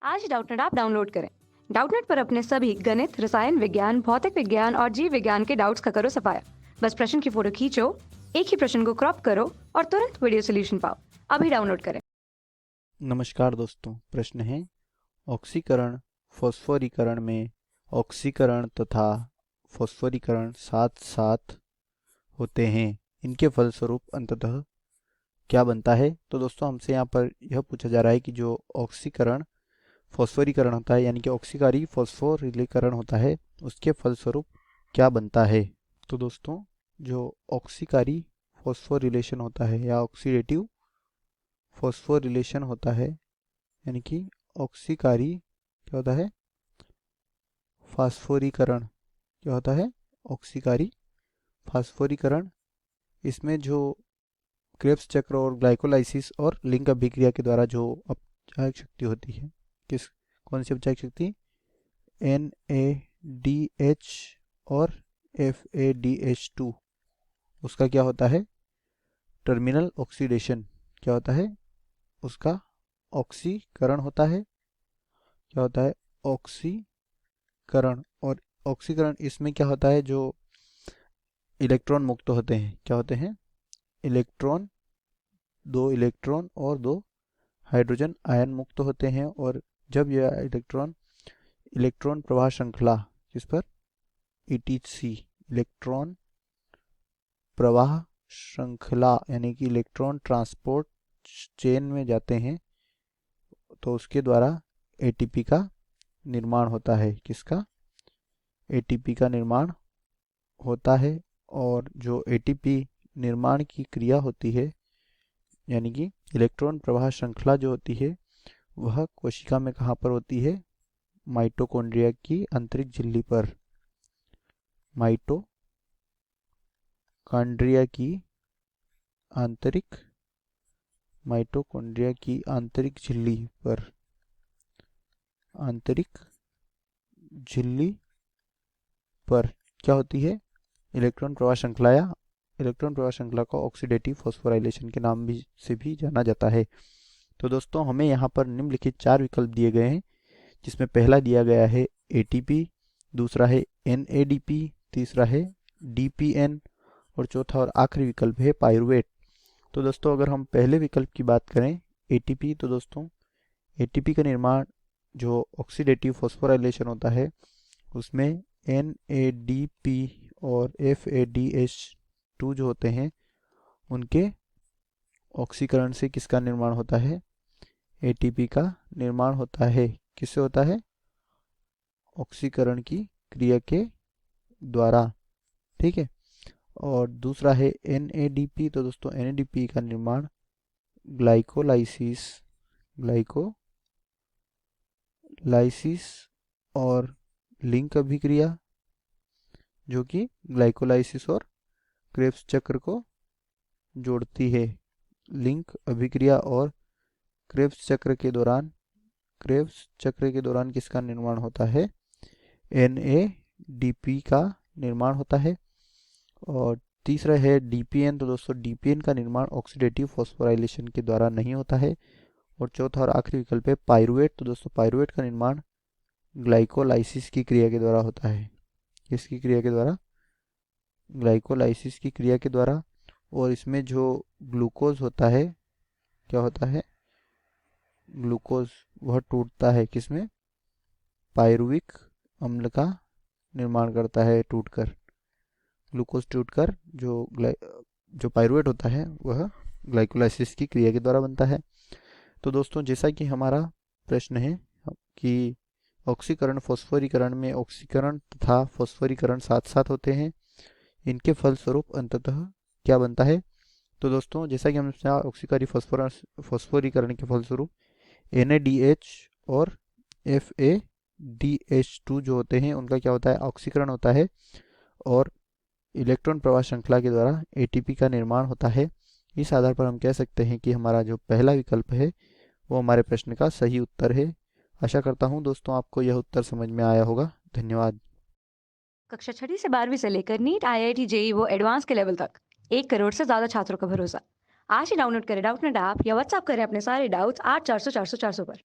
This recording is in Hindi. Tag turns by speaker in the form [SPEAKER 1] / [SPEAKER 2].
[SPEAKER 1] आज ही डाउटनेट ऐप डाउनलोड करें। डाउटनेट पर अपने सभी गणित, रसायन विज्ञान, भौतिक विज्ञान और जीव विज्ञान के डाउट्स का करो सफाया। बस प्रश्न की फोटो खींचो, एक ही प्रश्न को क्रॉप करो और तुरंत वीडियो सोल्यूशन पाओ। अभी डाउनलोड करें।
[SPEAKER 2] नमस्कार दोस्तों, प्रश्न है ऑक्सीकरण फॉस्फोरीकरण में ऑक्सीकरण तथा फॉस्फोरीकरण साथ साथ होते हैं, इनके फलस्वरूप अंततः क्या बनता है। तो दोस्तों हमसे यहाँ पर यह पूछा जा रहा है कि जो ऑक्सीकरण फॉस्फोरीकरण होता है यानी कि ऑक्सीकारी फॉस्फोरिलीकरण होता है, उसके फलस्वरूप क्या बनता है। तो दोस्तों जो ऑक्सीकारी फॉस्फोरिलेशन होता है या ऑक्सीडेटिव फॉस्फोरिलेशन होता है यानी कि ऑक्सीकारी क्या होता है फास्फोरीकरण, क्या होता है ऑक्सीकारी फास्फोरीकरण। इसमें जो क्रेब्स चक्र और ग्लाइकोलाइसिस और लिंक अभिक्रिया के द्वारा जो अपचायक शक्ति होती है, किस कौन सी अपचायक शक्ति, NADH और FADH2, उसका क्या होता है टर्मिनल ऑक्सीडेशन, क्या होता है उसका ऑक्सीकरण होता है, क्या होता है ऑक्सीकरण। और ऑक्सीकरण इसमें क्या होता है, जो इलेक्ट्रॉन मुक्त होते हैं, क्या होते हैं इलेक्ट्रॉन, दो इलेक्ट्रॉन और दो हाइड्रोजन आयन मुक्त होते हैं। और जब यह इलेक्ट्रॉन इलेक्ट्रॉन प्रवाह श्रृंखला किस पर ETC इलेक्ट्रॉन प्रवाह श्रृंखला यानी कि इलेक्ट्रॉन ट्रांसपोर्ट चेन में जाते हैं, तो उसके द्वारा ATP का निर्माण होता है। किसका, ATP का निर्माण होता है। और जो ATP निर्माण की क्रिया होती है यानी कि इलेक्ट्रॉन प्रवाह श्रृंखला जो होती है, वह कोशिका में कहाँ पर होती है, माइटोकॉन्ड्रिया की आंतरिक झिल्ली पर, माइटोकॉन्ड्रिया की आंतरिक माइटोकॉन्ड्रिया की आंतरिक झिल्ली पर, आंतरिक झिल्ली पर क्या होती है इलेक्ट्रॉन प्रवाह श्रृंखला, या इलेक्ट्रॉन प्रवाह श्रृंखला को ऑक्सीडेटिव फॉस्फोराइलेशन के नाम भी से भी जाना जाता है। तो दोस्तों हमें यहाँ पर निम्नलिखित 4 विकल्प दिए गए हैं, जिसमें पहला दिया गया है ATP, दूसरा है NADP, तीसरा है DPN और चौथा और आखिरी विकल्प है पाइरुवेट। तो दोस्तों अगर हम पहले विकल्प की बात करें ATP, तो दोस्तों ATP का निर्माण जो ऑक्सीडेटिव फॉस्फोराइलेशन होता है उसमें NADP और FADH2 जो होते हैं उनके ऑक्सीकरण से किसका निर्माण होता है, ATP का निर्माण होता है। किससे होता है, ऑक्सीकरण की क्रिया के द्वारा, ठीक है। और दूसरा है NADP, तो दोस्तों NADP का निर्माण ग्लाइकोलाइसिस और लिंक अभिक्रिया, जो कि ग्लाइकोलाइसिस और क्रेब्स चक्र को जोड़ती है। लिंक अभिक्रिया और क्रेब्स चक्र के दौरान किसका निर्माण होता है, NADP का निर्माण होता है। और तीसरा है DPN, तो दोस्तों DPN का निर्माण ऑक्सीडेटिव फॉस्फोराइलेशन के द्वारा नहीं होता है। और चौथा और आखिरी विकल्प है पाइरुवेट, तो दोस्तों पाइरुवेट का निर्माण ग्लाइकोलाइसिस की क्रिया के द्वारा होता है। किसकी क्रिया के द्वारा, ग्लाइकोलाइसिस की क्रिया के द्वारा। और इसमें जो ग्लूकोज होता है, क्या होता है ग्लूकोज, वह टूटता है किसमें, पाइरुविक अम्ल का निर्माण करता है टूटकर, ग्लूकोज टूटकर जो पाइरुवेट होता है वह ग्लाइकोलाइसिस की क्रिया के द्वारा बनता है। तो दोस्तों जैसा कि हमारा प्रश्न है कि ऑक्सीकरण फॉस्फोरीकरण में ऑक्सीकरण तथा फॉस्फोरीकरण साथ साथ होते हैं, इनके फलस्वरूप अंततः क्या बनता है। तो दोस्तों जैसा कि हमने ऑक्सीकारी फॉस्फोरीकरण के फलस्वरूप NADH और FADH2 जो होते हैं उनका क्या होता है, ऑक्सीकरण होता है और इलेक्ट्रॉन प्रवाह श्रृंखला के द्वारा ATP का निर्माण होता है। इस आधार पर हम कह सकते हैं कि हमारा जो पहला विकल्प है वो हमारे प्रश्न का सही उत्तर है। आशा करता हूँ दोस्तों आपको यह उत्तर समझ में आया होगा। धन्यवाद।
[SPEAKER 1] कक्षा 6 से 12वीं से लेकर नीट, IIT, JEE वो एडवांस के लेवल तक 1 करोड़ से ज्यादा छात्रों का भरोसा। आज ही डाउनलोड करें डाउटनेट ऐप या व्हाट्सएप करें अपने सारे डाउट्स 8400 400 400 पर।